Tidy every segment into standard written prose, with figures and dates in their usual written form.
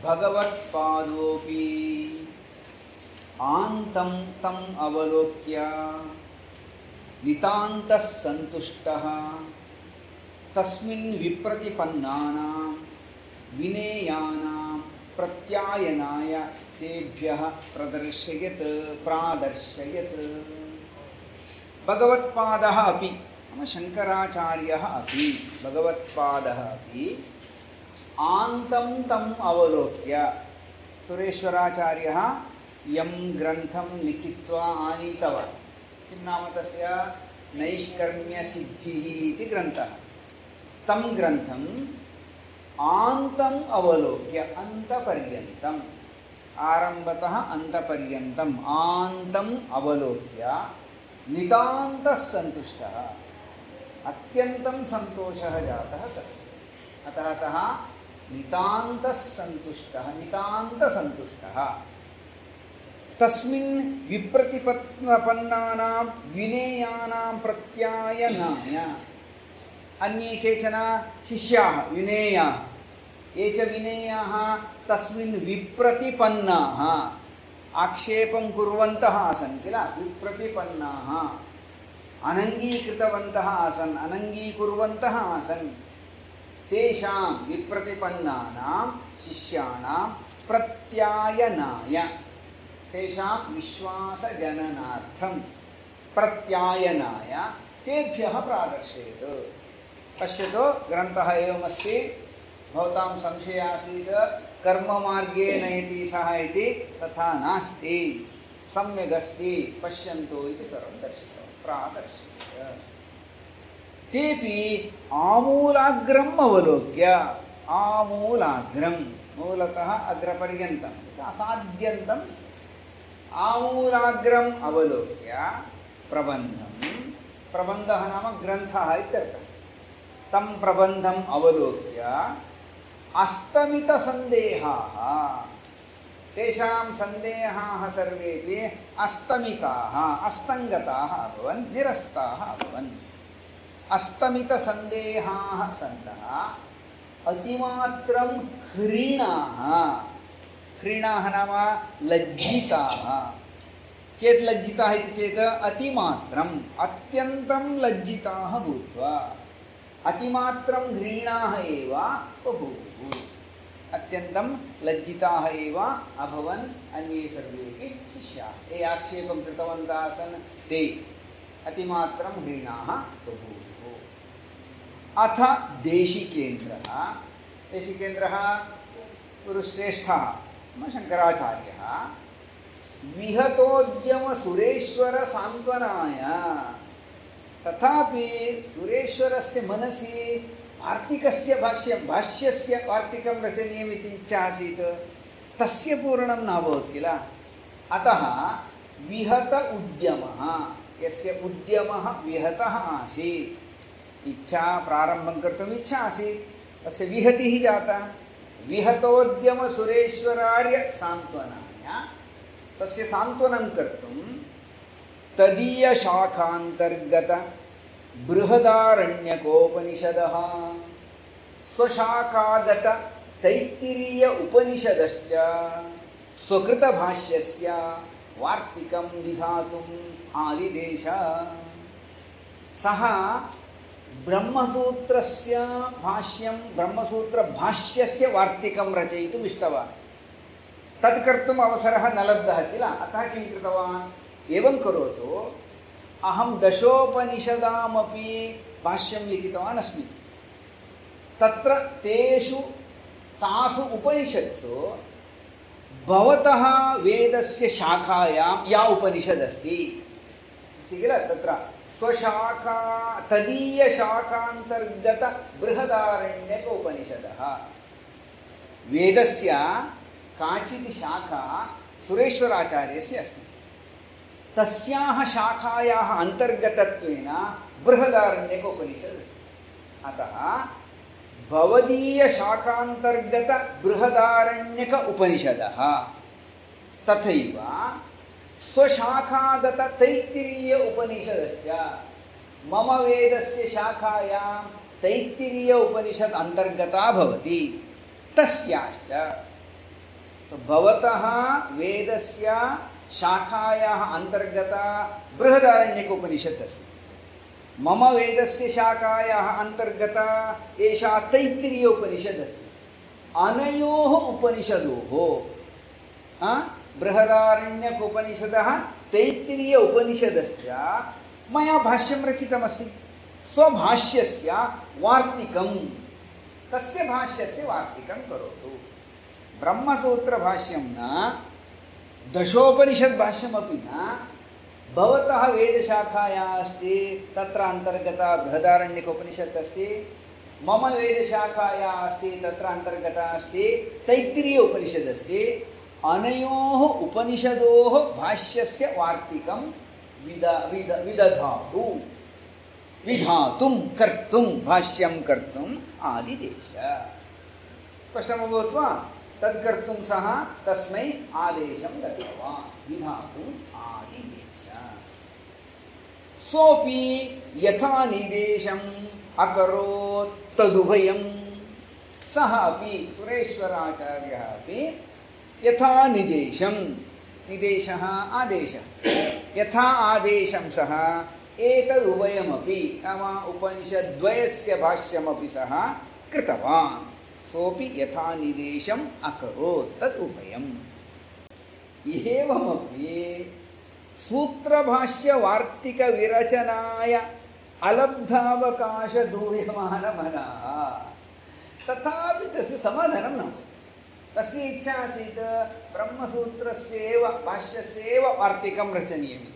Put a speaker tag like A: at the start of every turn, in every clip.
A: भगवत्पादोऽपि आन्तं तम् अवलोक्य नितान्तः सन्तुष्टः तस्मिन् विप्रतिपन्नानां विनेयानां प्रत्यायनाय तेभ्यः प्रादर्शयत् भगवत्पादः अपि नाम शङ्कराचार्यः अपि भगवत्पादः अपि आन्तं तम् अवलोक्य सुरेश्वराचार्यः यं ग्रन्थं लिखित्वा आनीतवान् किं नाम तस्य नैष्कर्म्यसिद्धिः इति ग्रन्थः तं ग्रन्थम् आन्तम् अवलोक्य अन्तपर्यन्तम् आरम्भतः अन्तपर्यन्तम् आन्तम् अवलोक्य नितान्तः सन्तुष्टः अत्यन्तं सन्तोषः जातः तस्य अतः सः नितान्तः सन्तुष्टः नितान्तसन्तुष्टः तस्मिन् विप्रतिपन्नानां विनेयानां प्रत्यायनाय अन्ये केचन शिष्याः विनेयाः ये च विनेयाः तस्मिन् विप्रतिपन्नाः आक्षेपं कुर्वन्तः आसन् किल विप्रतिपन्नाः अनङ्गीकृतवन्तः आसन् अनङ्गीकुर्वन्तः आसन् तेषां विप्रतिपन्नानां शिष्याणां प्रत्यायनाय तेषां विश्वासजननार्थं प्रत्यायनाय तेभ्यः प्रादर्शयत् पश्यतु ग्रन्थः एवमस्ति भवतां संशयः आसीत् कर्ममार्गे नयति सः इति तथा नास्ति सम्यगस्ति पश्यन्तु इति सर्वं दर्शितवान् प्रादर्शयत् तेपि आमूलाग्रम् अवलोक्य आमूलाग्रं मूलतः अग्रपर्यन्तम् असाद्यन्तम् आमूलाग्रम् अवलोक्य प्रबन्धः नाम ग्रन्थः इत्यर्थः तं प्रबन्धम् अवलोक्य अस्तमितसन्देहाः तेषां सन्देहाः सर्वेपि अस्तमिताः अस्तङ्गताः अभवन् निरस्ताः अभवन् अस्तमितसन्देहाः सन्तः अतिमात्रं ह्रीणाः नाम लज्जिताः केत् लज्जिताः इति चेत् अतिमात्रम् अत्यन्तं लज्जिताः भूत्वा अतिमात्रं ह्रीणाः एव बभूवुः अत्यन्तं लज्जिताः एव अभवन् अन्ये सर्वेपि शिष्याः ये आक्षेपं कृतवन्तः आसन् ते अतिमात्रं ह्रीणाः बभूवुः अथ देशिकेन्द्रः गुरुश्रेष्ठः शङ्कराचार्यः विहतोद्यमसुरेश्वरसान्त्वनाय तथापि सुरेश्वरस्य मनसि वार्तिकस्य भाष्यस्य वार्तिकं रचनीयमिति इच्छा आसीत् तस्य पूर्णं नाभवत् किल अतः विहत उद्यमः यस्य उद्यमः विहतः आसीत् इच्छा प्रारम्भं कर्तुम् इच्छा आसीत् तस्य विहतिः जाता विहतोद्यमसुरेश्वरार्य सान्त्वनाय तस्य सान्त्वनं कर्तुं तदीयशाखान्तर्गत बृहदारण्यकोपनिषदः स्वशाखागत तैत्तिरीय उपनिषदश्च स्वकृतभाष्यस्य वार्तिकं विधातुम् आदिदेश सः ब्रह्मसूत्रस्य भाष्यं ब्रह्मसूत्रभाष्यस्य वार्तिकं रचयितुम् इष्टवान् तत् कर्तुम् अवसरः न लब्धः किल अतः किं कृतवान् एवं करोतु अहं दशोपनिषदामपि भाष्यं लिखितवान् अस्मि तत्र तासु उपनिषत्सु भवतः वेदस्य शाखायां या उपनिषदस्ति किल तत्र स्वशाखा तदीयशाखान्तर्गत बृहदारण्यक उपनिषदः वेदस्य काचित् शाखा सुरेश्वराचार्यस्य अस्ति तस्याः शाखायाः अन्तर्गतत्वेन बृहदारण्यक उपनिषद् अतः भवदीयशाखान्तर्गत बृहदारण्यक उपनिषदः तथैव स्वशाखागत तैत्तिरीय उपनिषदस्य मम वेदस्य शाखायां तैत्तिरीय उपनिषद् अन्तर्गता भवति तस्याश्च भवतः वेदस्य शाखायाः अन्तर्गता बृहदारण्यकोपनिषत् अस्ति। मम वेदस्य शाखायाः अन्तर्गता एषा तैत्तिरीयोपनिषद् अस्ति। अनयोः उपनिषदोः बृहदारण्यकोपनिषदः तैत्तिरीय उपनिषदस्य मया भाष्यं रचितमस्ति। स्वभाष्यस्य वार्तिकं, तस्य भाष्यस्य वार्तिकं करोतु। ब्रह्मसूत्रभाष्यं न, दशोपनिषद्भाष्यमपि न, भवतः वेदशाखायाः अस्ति, तत्र अन्तर्गता बृहदारण्यकोपनिषत् अस्ति। मम वेदशाखायाः अस्ति, तत्र अन्तर्गता अस्ति तैत्तिरीय उपनिषद् अस्ति। अनयोः उपनिषदोः भाष्यस्य वार्तिकं विदधातु, विधातुं कर्तुं, भाष्यं कर्तुम् आदिदेश। स्पष्टमभवत् वा? तत्कर्तुं सः तस्मै आदेशं दत्तवान्, विधातुम् आदिदेश। सोऽपि यथा निर्देशम् अकरोत् तदुभयं, सः अपि सुरेश्वराचार्यः अपि यथा निदेशं, निदेशः आदेशः, यथा आदेशं सः एतदुभयमपि नाम उपनिषद्द्वयस्य भाष्यमपि सः कृतवान्। सोऽपि यथा निदेशम् अकरोत् तद् उभयम्। एवमपि सूत्रभाष्यवार्तिकविरचनाय अलब्धावकाशदूयमानमनः, तथापि तस्य समाधानं न। तस्य इच्छा आसीत् ब्रह्मसूत्रस्यैव भाष्यस्यैव वार्तिकं रचनीयम्,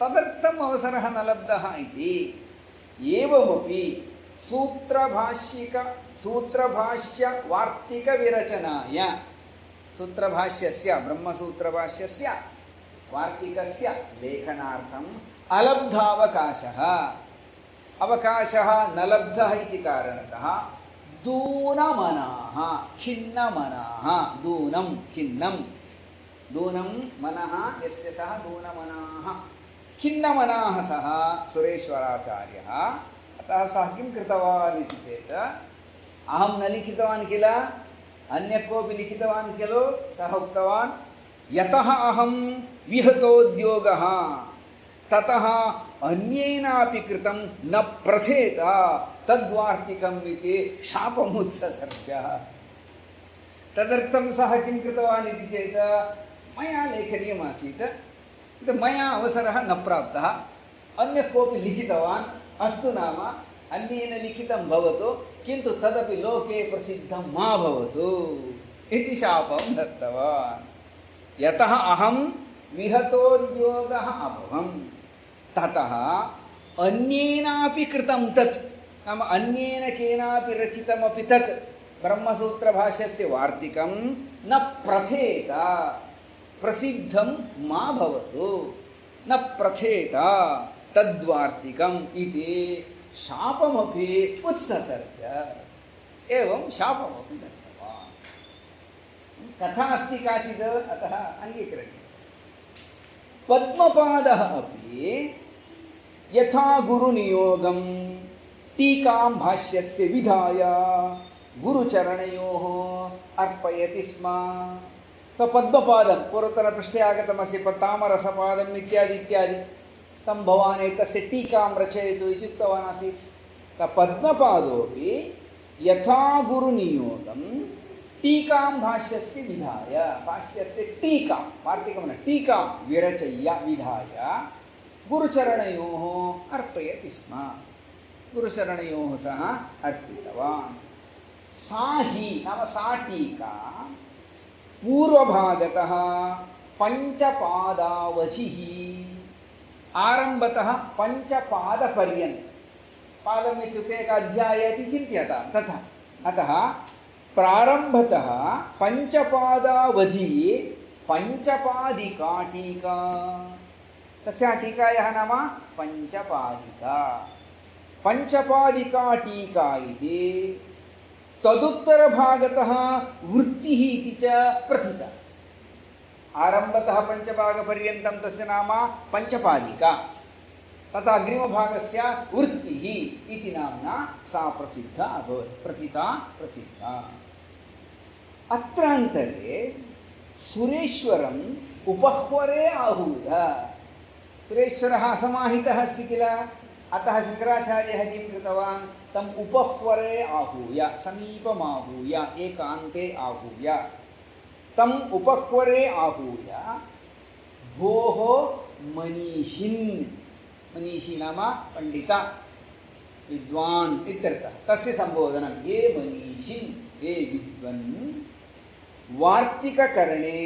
A: तदर्थम् अवसरः न लब्धः इति। एवमपि सूत्रभाष्यवार्तिकविरचनाय, सूत्रभाष्यस्य ब्रह्मसूत्रभाष्यस्य वार्तिकस्य लेखनार्थम् अलब्धावकाशः, अवकाशः न लब्धः इति कारणतः दूनमनाः, खिन्नमनाः, दूनं खिन्नं, दूनं मनः यस्य सः दूनमनाः, खिन्नमनाः सः सुरेश्वराचार्यः। अतः सः किं कृतवान् इति चेत्, अहं न लिखितवान् किल, अन्य कोऽपि लिखितवान् खलु, सः उक्तवान् यतः अहं विहतोद्योगः ततः अन्येनापि कृतं न प्रथेत तद्वार्तिकम् इति शापमुत्ससर्ज। तदर्थं सः किं कृतवान् इति चेत्, मया लेखनीयमासीत्, मया अवसरः न प्राप्तः, अन्य कोऽपि लिखितवान्, अस्तु नाम अन्येन लिखितं भवतु, किन्तु तदपि लोके प्रसिद्धं मा भवतु इति शापं दत्तवान्। यतः अहं विहतोद्योगः अभवम्, ततः अन्येनापि कृतं तत्, नाम अन्येन केनापि रचितमपि तत् ब्रह्मसूत्रभाष्यस्य वार्तिकं न प्रथेत, प्रसिद्धं मा भवतु, न प्रथेत तद्वार्तिकम् इति शापमपि उत्ससर्ज। एवं शापमपि दत्तवान्। कथा अस्ति काचित्, अतः अङ्गीकरणीयम्। पद्मपादः अपि यथा गुरुनियोगं टीकां भाष्यस्य विधाय गुरुचरणयोः अर्पयति स्म। पद्मपादं पूर्वतनपृष्ठे आगतमस्ति, तामरसपादम् इत्यादि इत्यादि, तं भवान् एतस्य टीकां रचयतु इति उक्तवान् आसीत्। पद्मपादोऽपि यथा गुरुनियोगं टीकां भाष्यस्य विधाय, भाष्यस्य टीकां, वार्तिकं न टीकां विरचय्य विधाय गुरुचरणयोः अर्पयति स्म, गुरुचरणयोः सः अर्पितवान्। सा हि नाम सा टीका पूर्वभागतः पञ्चपादावधिः, आरम्भतः पञ्चपादपर्यन्तं, पादम् इत्युक्ते एकः अध्यायः इति चिन्त्यतां तथा। अतः प्रारम्भतः पञ्चपादावधिः पञ्चपादिका टीका, तस्याः टीकायाः नाम पञ्चपादिका, पञ्चपादिका टीका इति। तदुत्तरभागतः वृत्तिः इति च प्रथिता। आरम्भतः पञ्चभागपर्यन्तं तस्य नाम पञ्चपादिका, तथा अग्रिमभागस्य वृत्तिः इति नाम्ना सा प्रसिद्धा अभवत्, प्रथिता प्रसिद्धा। अत्रान्तरे सुरेश्वरम् उपह्वरे आहूय, सुरेश्वरः असमाहितः अस्ति किल, अतः शङ्कराचार्यः किं कृतवान्, तम् उपह्वरे आहूय, समीपमाहूय, एकान्ते आहूय, तम् उपह्वरे आहूय भोः मनीषिन्, मनीषी नाम पंडिता विद्वान् इत्यर्थः, तस्य संबोधनं, ये मनीषिन्, ये विद्वन्, वार्तिककरणे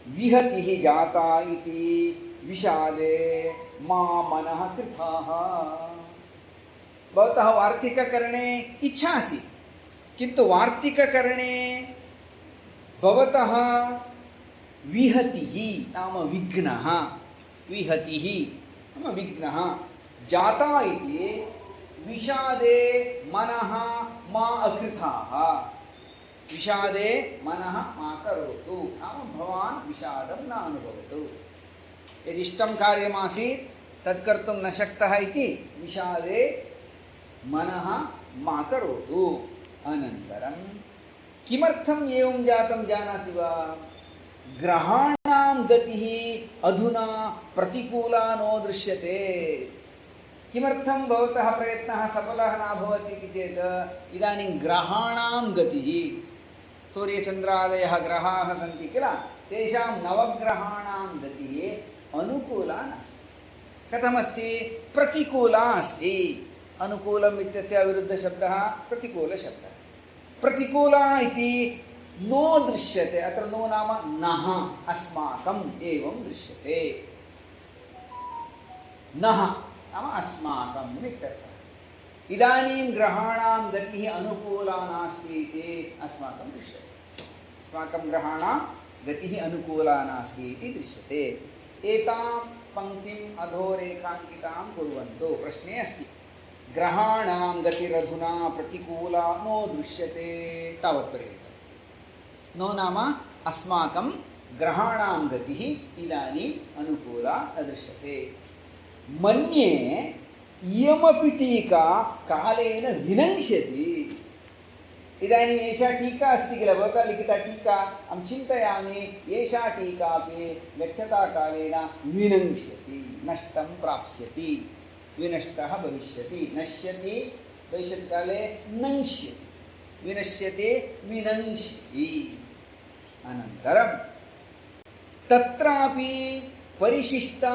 A: विहतिः जाता इति विषादे मा मनः कृताः। भवतः वार्तिककरणे इच्छा आसीत्, किन्तु वार्तिककरणे भवतः विहतिः नाम विघ्नः, विहतिः नाम विघ्नः जाता इति विषादे मनः मा अकृताः, विषादे मनः मा करोतु, नाम भवान् विषादं न अनुभवतु, यदिष्टं कार्यमासीत् तत् कर्तुं न शक्तः इति विषादे मनः मा करोतु। अनन्तरं किमर्थम् एवं जातं जानाति वा, ग्रहाणां गतिः अधुना प्रतिकूला नो दृश्यते। किमर्थं भवतः प्रयत्नः सफलः न भवति इति चेत्, इदानीं ग्रहाणां गतिः, सूर्यचन्द्रादयः ग्रहाः सन्ति किल, तेषां नवग्रहाणां गतिः अनुकूला नास्ति। कथमस्ति, प्रतिकूला अस्ति। अनुकूलम् इत्यस्य विरुद्धशब्दः प्रतिकूलशब्दः। प्रतिकूला इति नो दृश्यते, अत्र नो नाम नः, अस्माकम् एवं दृश्यते, नः नाम अस्माकम् इत्यर्थः। इदानीं ग्रहाणां गतिः अनुकूला नास्ति इति अस्माकं दृश्यते, अस्माकं ग्रहाणां गतिः अनुकूला नास्ति इति दृश्यते। एतां पङ्क्तिम् अधोरेखाङ्कितां कुर्वन्तु। प्रश्ने अस्ति, ग्रहाणां गतिरधुना प्रतिकूला नो दृश्यते, तावत्पर्यन्तं। नो नाम अस्माकं ग्रहाणां गतिः इदानीम् अनुकूला न दृश्यते। मन्ये इयमपि टीका कालेन विनङ्क्ष्यति। इदानीम् एषा टीका अस्ति किल, भवता लिखिता टीका, अहं चिन्तयामि एषा टीकापि गच्छता कालेन विनङ्क्ष्यति, नष्टं प्राप्स्यति, विनष्टः भविष्यति, नश्यति भविष्यत्काले नङ्क्ष्यति, विनश्यति विनङ्क्ष्यति। अनन्तरं तत्रापि परिशिष्टा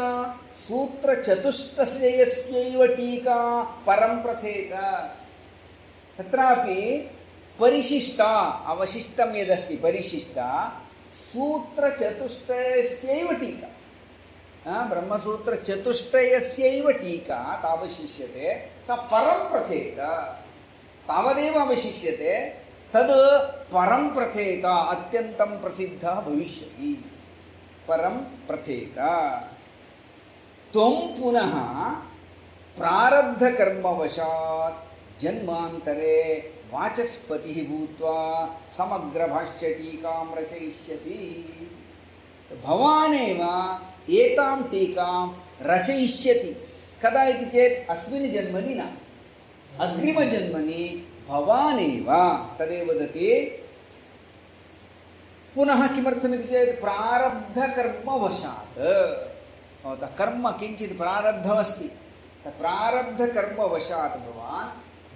A: सूत्रचतुष्टयस्यैव टीका परं प्रथेत। तत्रापि परिशिष्टा, अवशिष्टं यदस्ति परिशिष्टा, सूत्रचतुष्टयस्यैव टीका, ब्रह्मसूत्रचतुष्टयस्यैव टीका तावशिष्यते, सा परं प्रथेत, तावदेव अवशिष्यते, तद् परं प्रथेत, अत्यन्तं प्रसिद्धः भविष्यति, परं प्रथेत। त्वं पुनः प्रारब्धकर्मवशात् जन्मान्तरे वाचस्पतिः भूत्वा समग्रभाष्यटीकां रचयिष्यसि। भवानेव एतां टीकां रचयिष्यति। कदा इति चेत् अस्मिन् जन्मनि न, अग्रिमजन्मनि भवानेव, तदेव वदति। पुनः किमर्थमिति चेत् प्रारब्धकर्मवशात्, भवतः कर्म किञ्चित् प्रारब्धमस्ति, प्रारब्धकर्मवशात् भवान्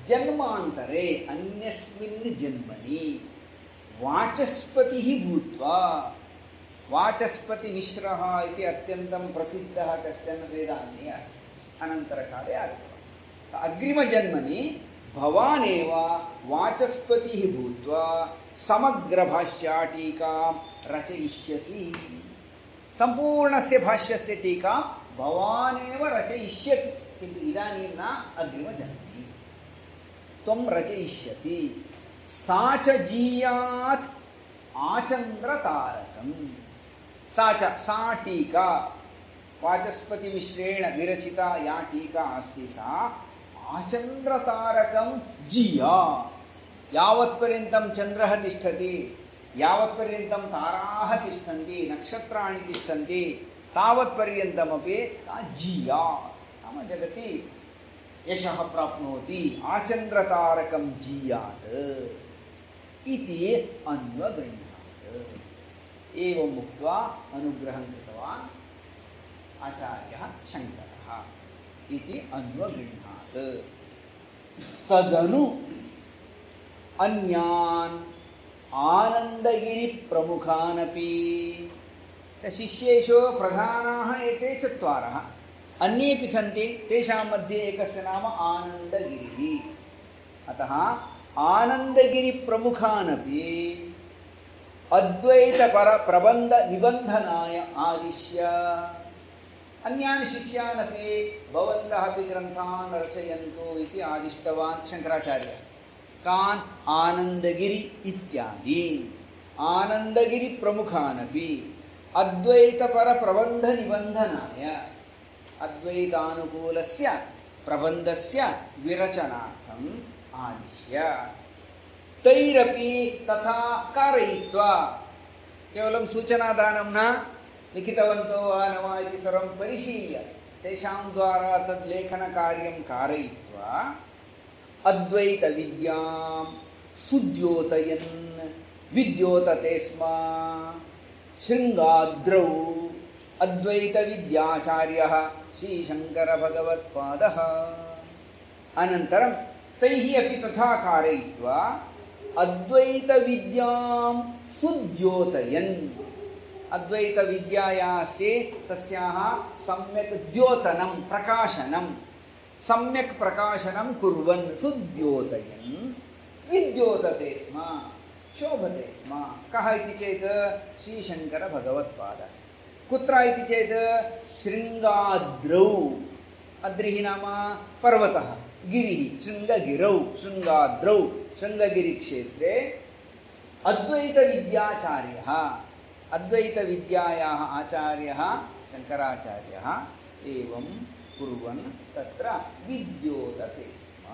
A: जन्मान्तरे अन्यस्मिन् जन्मनि वाचस्पतिः भूत्वा, वाचस्पतिमिश्रः इति अत्यन्तं प्रसिद्धः कश्चन वेदान्ती अस्ति, अनन्तरकाले आगतवान्। अग्रिमजन्मनि भवानेव वाचस्पतिः भूत्वा समग्रभाष्यटीकां रचयिष्यसि। सम्पूर्णस्य भाष्यस्य टीका भवानेव रचयिष्यति, किन्तु इदानीं न, अग्रिमजन्मनि त्वं रचयिष्यसि। सा च जीयात् आचन्द्रतारकम्। सा च, सा टीका, वाचस्पतिमिश्रेण विरचिता या टीका अस्ति, सा आचन्द्रतारकं जीयात्। यावत्पर्यन्तं चन्द्रः तिष्ठति, यावत्पर्यन्तं ताराः तिष्ठन्ति, नक्षत्राणि तिष्ठन्ति, तावत्पर्यन्तमपि जीयात्, नाम जगति यशः प्राप्नोति, आचन्द्रतारकं जीयात् इति अन्वगृह्णात्। एवम् उक्त्वा अनुग्रहं कृतवान् आचार्यः शङ्करः इति अन्वगृह्णात्। तदनु अन्यान् आनन्दगिरिप्रमुखानपि, शिष्येषु प्रधानाः एते चत्वारः, अन्येपि सन्ति, तेषां मध्ये एकस्य नाम आनन्दगिरिः। अतः आनन्दगिरिप्रमुखानपि अद्वैतपरप्रबन्धनिबन्धनाय आदिश्य, अन्यान् शिष्यान् अपि भवन्तः अपि ग्रन्थान् रचयन्तु इति आदिष्टवान् शङ्कराचार्यः। कान्? आनन्दगिरि इत्यादि आनन्दगिरिप्रमुखानपि अद्वैतपरप्रबन्धनिबन्धनाय, अद्वैतानुकूलस्य प्रबन्धस्य विरचनार्थम् आदिश्य, तैरपि तथा कारयित्वा, केवलं सूचनादानं न, लिखितवन्तो वा न वा इति सर्वं परिशील्य तेषां द्वारा तद् लेखनकार्यं कारयित्वा अद्वैतविद्यां सुद्योतयन् विद्योतते स्म शृङ्गाद्रौ अद्वैतविद्याचार्यः श्रीशङ्करभगवत्पादः। अनन्तरं तैः अपि तथा कारयित्वा अद्वैतविद्यां सुद्योतयन्, अद्वैतविद्या या अस्ति तस्याः सम्यक् द्योतनं प्रकाशनं सम्यक् प्रकाशनं कुर्वन् सुद्योतयन् विद्योतते स्म, शोभते स्म। कः इति चेत् श्रीशङ्करभगवत्पादः। कुत्र इति चेत् शृङ्गाद्रौ, अद्रिः नाम पर्वतः, गिरिः, शृङ्गगिरौ, शृङ्गाद्रौ, शृङ्गगिरिक्षेत्रे अद्वैतविद्याचार्यः, अद्वैतविद्यायाः आचार्यः शङ्कराचार्यः एवं कुर्वन् तत्र विद्योतते स्म।